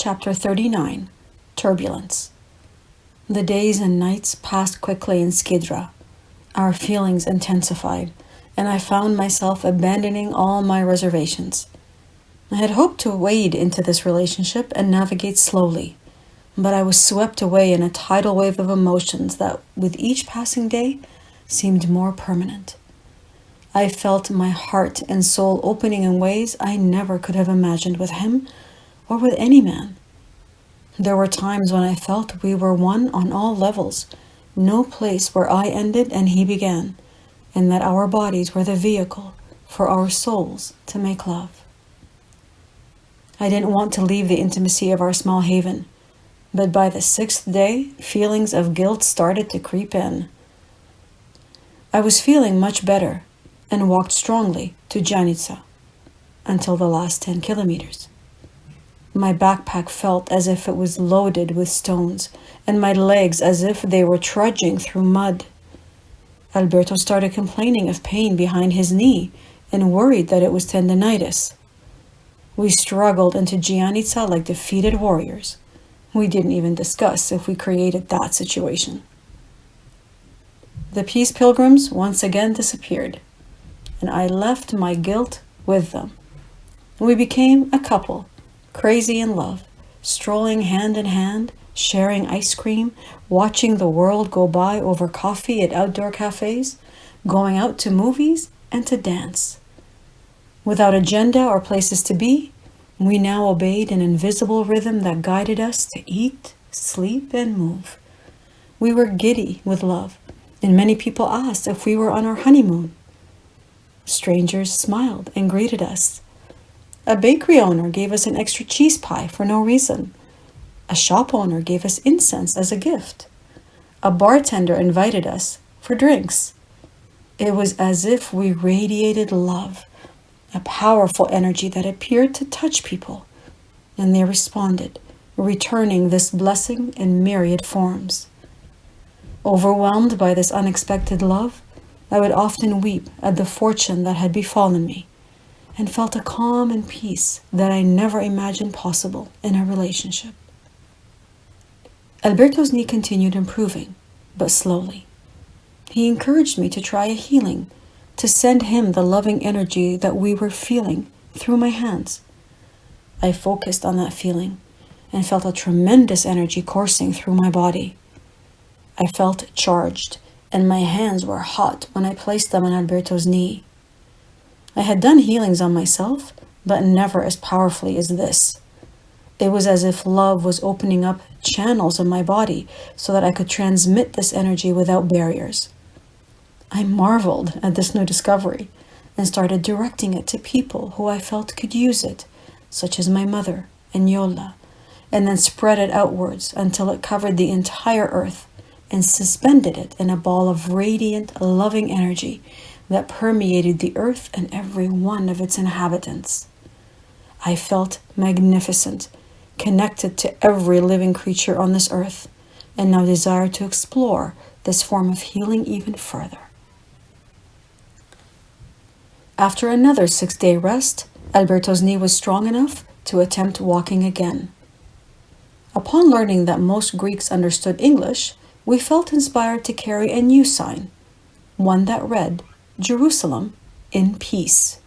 Chapter 39, Turbulence. The days and nights passed quickly in Skidra. Our feelings intensified, and I found myself abandoning all my reservations. I had hoped to wade into this relationship and navigate slowly, but I was swept away in a tidal wave of emotions that, with each passing day, seemed more permanent. I felt my heart and soul opening in ways I never could have imagined with him or with any man. There were times when I felt we were one on all levels, no place where I ended and he began, and that our bodies were the vehicle for our souls to make love. I didn't want to leave the intimacy of our small haven, but by the 6th day, feelings of guilt started to creep in. I was feeling much better and walked strongly to Janica until the last 10 kilometers. My backpack felt as if it was loaded with stones, and my legs as if they were trudging through mud. Alberto started complaining of pain behind his knee and worried that it was tendinitis. We struggled into Gianica like defeated warriors. We didn't even discuss if we created that situation. The peace pilgrims once again disappeared, and I left my guilt with them. We became a couple, crazy in love, strolling hand in hand, sharing ice cream, watching the world go by over coffee at outdoor cafes, going out to movies and to dance. Without agenda or places to be, we now obeyed an invisible rhythm that guided us to eat, sleep, and move. We were giddy with love, and many people asked if we were on our honeymoon. Strangers smiled and greeted us. A bakery owner gave us an extra cheese pie for no reason. A shop owner gave us incense as a gift. A bartender invited us for drinks. It was as if we radiated love, a powerful energy that appeared to touch people, and they responded, returning this blessing in myriad forms. Overwhelmed by this unexpected love, I would often weep at the fortune that had befallen me, and felt a calm and peace that I never imagined possible in a relationship. Alberto's knee continued improving, but slowly. He encouraged me to try a healing, to send him the loving energy that we were feeling through my hands. I focused on that feeling and felt a tremendous energy coursing through my body. I felt charged, and my hands were hot when I placed them on Alberto's knee. I had done healings on myself, but never as powerfully as this. It was as if love was opening up channels in my body so that I could transmit this energy without barriers. I marveled at this new discovery and started directing it to people who I felt could use it, such as my mother and Yola, and then spread it outwards until it covered the entire earth and suspended it in a ball of radiant, loving energy that permeated the earth and every one of its inhabitants. I felt magnificent, connected to every living creature on this earth, and now desired to explore this form of healing even further. After another 6-day rest, Alberto's knee was strong enough to attempt walking again. Upon learning that most Greeks understood English, we felt inspired to carry a new sign, one that read, Jerusalem in peace.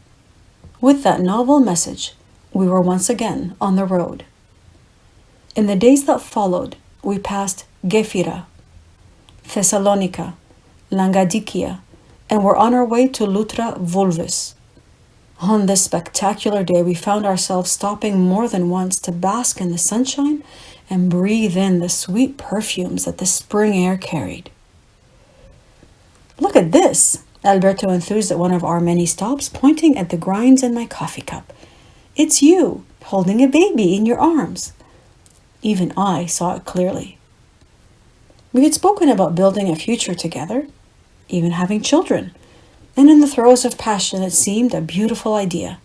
With that novel message, we were once again on the road. In the days that followed, we passed Gefira, Thessalonica, Langadikia, and were on our way to Lutra Vulvis. On this spectacular day, we found ourselves stopping more than once to bask in the sunshine and breathe in the sweet perfumes that the spring air carried. "Look at this," Alberto enthused at one of our many stops, pointing at the grinds in my coffee cup. "It's you, holding a baby in your arms." Even I saw it clearly. We had spoken about building a future together, even having children, and in the throes of passion it seemed a beautiful idea.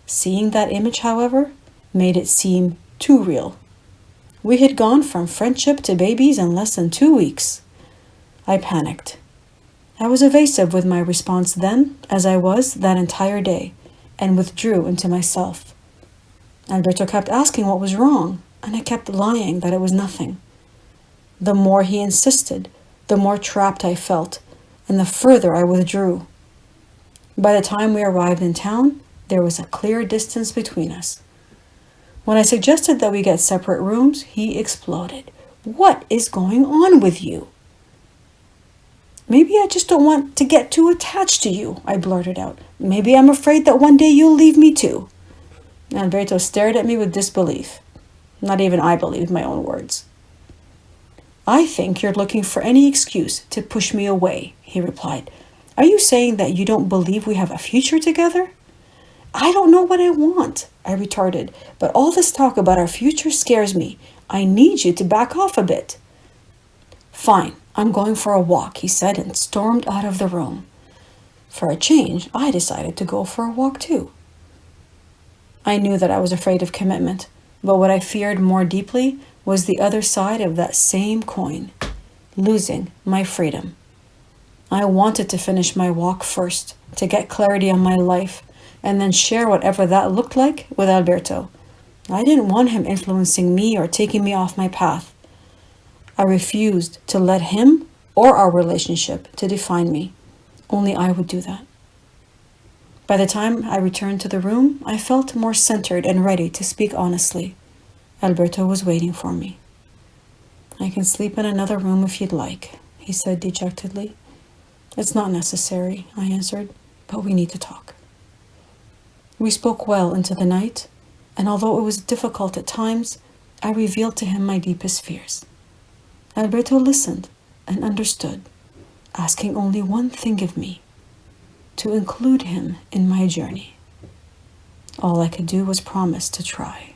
Seeing that image, however, made it seem too real. We had gone from friendship to babies in less than 2 weeks. I panicked. I was evasive with my response then, as I was that entire day, and withdrew into myself. Alberto kept asking what was wrong, and I kept lying that it was nothing. The more he insisted, the more trapped I felt, and the further I withdrew. By the time we arrived in town, there was a clear distance between us. When I suggested that we get separate rooms, he exploded. "What is going on with you?" "Maybe I just don't want to get too attached to you," I blurted out. "Maybe I'm afraid that one day you'll leave me too." Alberto stared at me with disbelief. Not even I believed my own words. "I think you're looking for any excuse to push me away," he replied. "Are you saying that you don't believe we have a future together?" "I don't know what I want," I retorted, "but all this talk about our future scares me. I need you to back off a bit." "Fine, I'm going for a walk," he said, and stormed out of the room. For a change, I decided to go for a walk too. I knew that I was afraid of commitment, but what I feared more deeply was the other side of that same coin, losing my freedom. I wanted to finish my walk first, to get clarity on my life, and then share whatever that looked like with Alberto. I didn't want him influencing me or taking me off my path. I refused to let him or our relationship to define me. Only I would do that. By the time I returned to the room, I felt more centered and ready to speak honestly. Alberto was waiting for me. "I can sleep in another room if you'd like," he said dejectedly. "It's not necessary," I answered, "but we need to talk." We spoke well into the night, and although it was difficult at times, I revealed to him my deepest fears. Alberto listened and understood, asking only one thing of me: to include him in my journey. All I could do was promise to try.